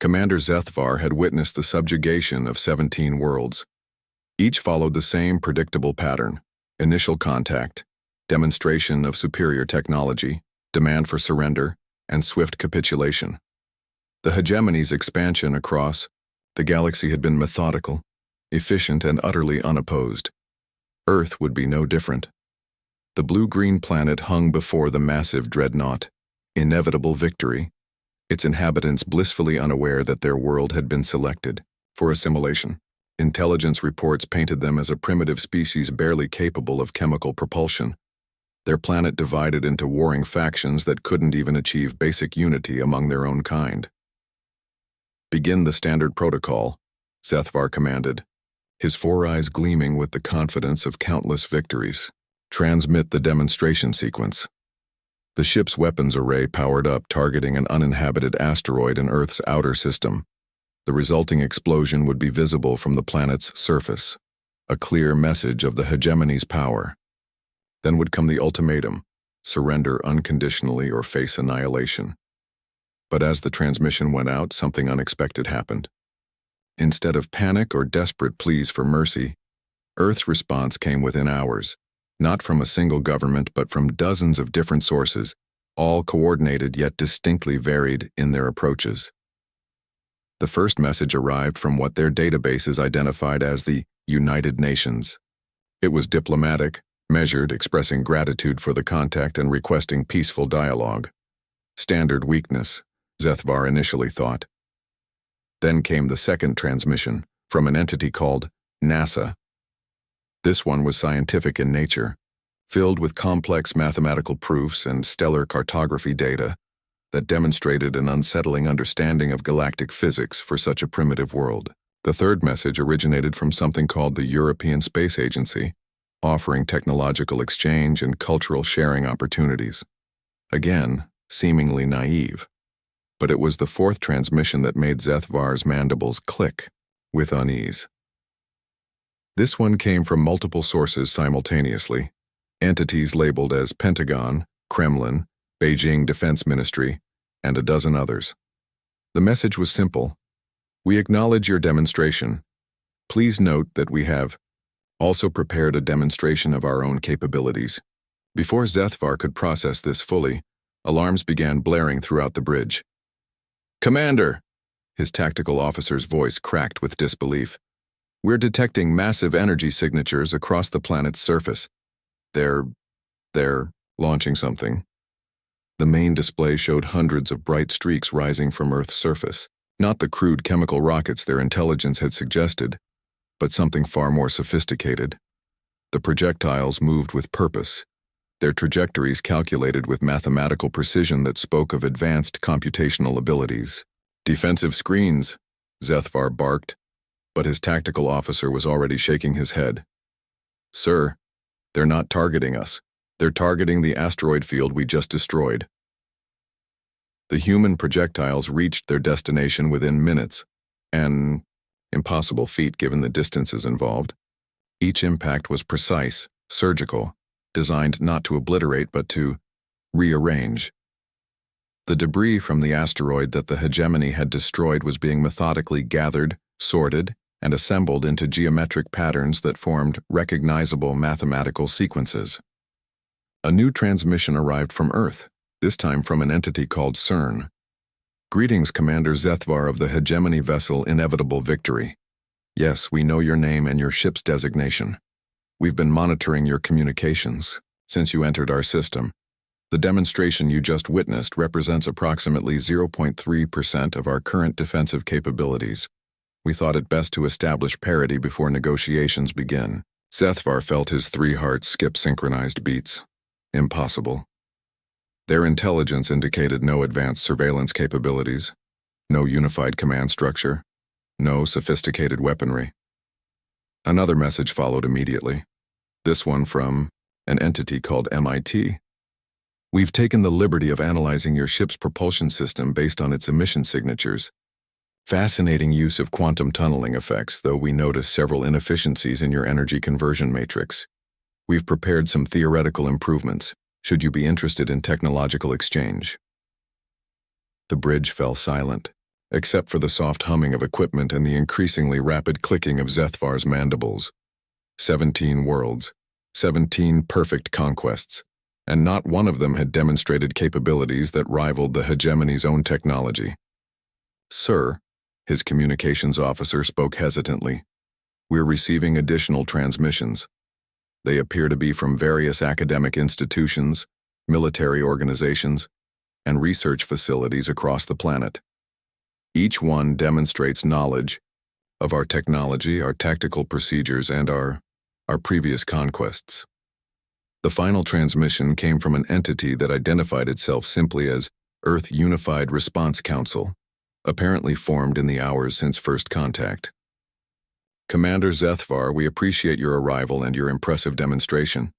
Commander Zethvar had witnessed the subjugation of 17 worlds. Each followed the same predictable pattern: initial contact, demonstration of superior technology, demand for surrender, and swift capitulation. The hegemony's expansion across the galaxy had been methodical, efficient, and utterly unopposed. Earth would be no different. The blue-green planet hung before the massive dreadnought, inevitable victory, its inhabitants blissfully unaware that their world had been selected for assimilation. Intelligence reports painted them as a primitive species barely capable of chemical propulsion, their planet divided into warring factions that couldn't even achieve basic unity among their own kind. "Begin the standard protocol," Zethvar commanded, his four eyes gleaming with the confidence of countless victories. "Transmit the demonstration sequence." The ship's weapons array powered up, targeting an uninhabited asteroid in Earth's outer system. The resulting explosion would be visible from the planet's surface, a clear message of the hegemony's power. Then would come the ultimatum: surrender unconditionally or face annihilation. But as the transmission went out, something unexpected happened. Instead of panic or desperate pleas for mercy, Earth's response came within hours, not from a single government but from dozens of different sources, all coordinated yet distinctly varied in their approaches. The first message arrived from what their databases identified as the United Nations. It was diplomatic, measured, expressing gratitude for the contact and requesting peaceful dialogue. Standard weakness, Zethvar initially thought. Then came the second transmission, from an entity called NASA. This one was scientific in nature, filled with complex mathematical proofs and stellar cartography data that demonstrated an unsettling understanding of galactic physics for such a primitive world. The third message originated from something called the European Space Agency, offering technological exchange and cultural sharing opportunities. Again, seemingly naive. But it was the fourth transmission that made Zethvar's mandibles click with unease. This one came from multiple sources simultaneously, entities labeled as Pentagon, Kremlin, Beijing Defense Ministry, and a dozen others. The message was simple: "We acknowledge your demonstration. Please note that we have also prepared a demonstration of our own capabilities." Before Zethvar could process this fully, alarms began blaring throughout the bridge. "Commander!" His tactical officer's voice cracked with disbelief. "We're detecting massive energy signatures across the planet's surface. They're launching something." The main display showed hundreds of bright streaks rising from Earth's surface, not the crude chemical rockets their intelligence had suggested, but something far more sophisticated. The projectiles moved with purpose, their trajectories calculated with mathematical precision that spoke of advanced computational abilities. "Defensive screens," Zethvar barked, but his tactical officer was already shaking his head. "Sir, they're not targeting us. They're targeting the asteroid field we just destroyed." The human projectiles reached their destination within minutes, an impossible feat given the distances involved. Each impact was precise, surgical, designed not to obliterate but to rearrange. The debris from the asteroid that the hegemony had destroyed was being methodically gathered, sorted, and assembled into geometric patterns that formed recognizable mathematical sequences. A new transmission arrived from Earth, this time from an entity called CERN. "Greetings, Commander Zethvar of the hegemony vessel Inevitable Victory. Yes, we know your name and your ship's designation. We've been monitoring your communications since you entered our system. The demonstration you just witnessed represents approximately 0.3% of our current defensive capabilities. We thought it best to establish parity before negotiations begin." Zethvar felt his three hearts skip synchronized beats. Impossible. Their intelligence indicated no advanced surveillance capabilities, no unified command structure, no sophisticated weaponry. Another message followed immediately, this one from an entity called MIT. "We've taken the liberty of analyzing your ship's propulsion system based on its emission signatures. Fascinating use of quantum tunneling effects, though we notice several inefficiencies in your energy conversion matrix. We've prepared some theoretical improvements, should you be interested in technological exchange." The bridge fell silent, except for the soft humming of equipment and the increasingly rapid clicking of Zethvar's mandibles. 17 worlds, 17 perfect conquests, and not one of them had demonstrated capabilities that rivaled the hegemony's own technology. "Sir," his communications officer spoke hesitantly, "we're receiving additional transmissions. They appear to be from various academic institutions, military organizations, and research facilities across the planet. Each one demonstrates knowledge of our technology, our tactical procedures, and our previous conquests." The final transmission came from an entity that identified itself simply as Earth Unified Response Council, apparently formed in the hours since first contact. "Commander Zethvar, we appreciate your arrival and your impressive demonstration.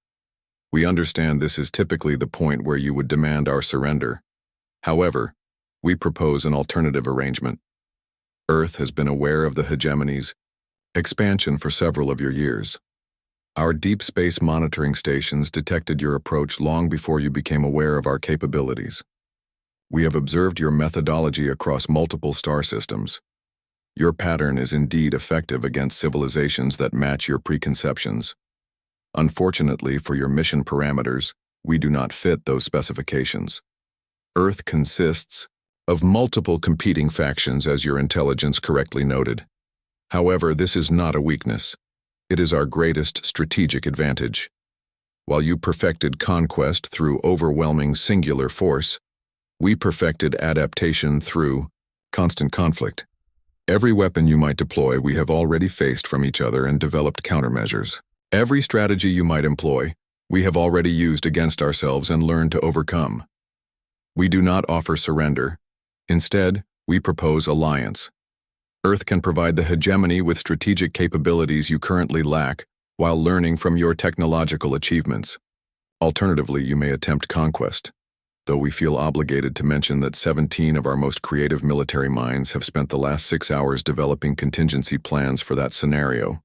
We understand this is typically the point where you would demand our surrender. However, we propose an alternative arrangement. Earth has been aware of the hegemony's expansion for several of your years. Our deep space monitoring stations detected your approach long before you became aware of our capabilities. We have observed your methodology across multiple star systems. Your pattern is indeed effective against civilizations that match your preconceptions. Unfortunately for your mission parameters, we do not fit those specifications. Earth consists of multiple competing factions, as your intelligence correctly noted. However, this is not a weakness. It is our greatest strategic advantage. While you perfected conquest through overwhelming singular force, we perfected adaptation through constant conflict. Every weapon you might deploy, we have already faced from each other and developed countermeasures. Every strategy you might employ, we have already used against ourselves and learned to overcome. We do not offer surrender. Instead, we propose alliance. Earth can provide the hegemony with strategic capabilities you currently lack while learning from your technological achievements. Alternatively, you may attempt conquest, though we feel obligated to mention that 17 of our most creative military minds have spent the last 6 hours developing contingency plans for that scenario.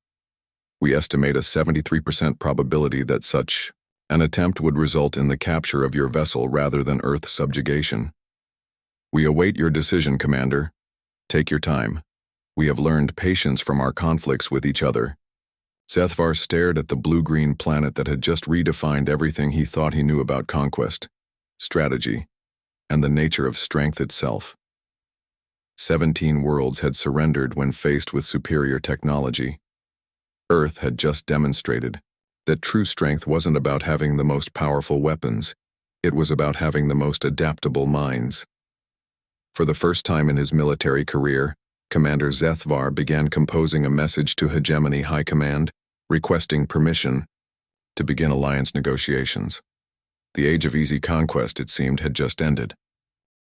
We estimate a 73% probability that such an attempt would result in the capture of your vessel rather than Earth subjugation. We await your decision, Commander. Take your time. We have learned patience from our conflicts with each other." Zethvar stared at the blue-green planet that had just redefined everything he thought he knew about conquest, strategy, and the nature of strength itself. 17 worlds had surrendered when faced with superior technology. Earth had just demonstrated that true strength wasn't about having the most powerful weapons, it was about having the most adaptable minds. For the first time in his military career, Commander Zethvar began composing a message to Hegemony High Command, requesting permission to begin alliance negotiations. The age of easy conquest, it seemed, had just ended.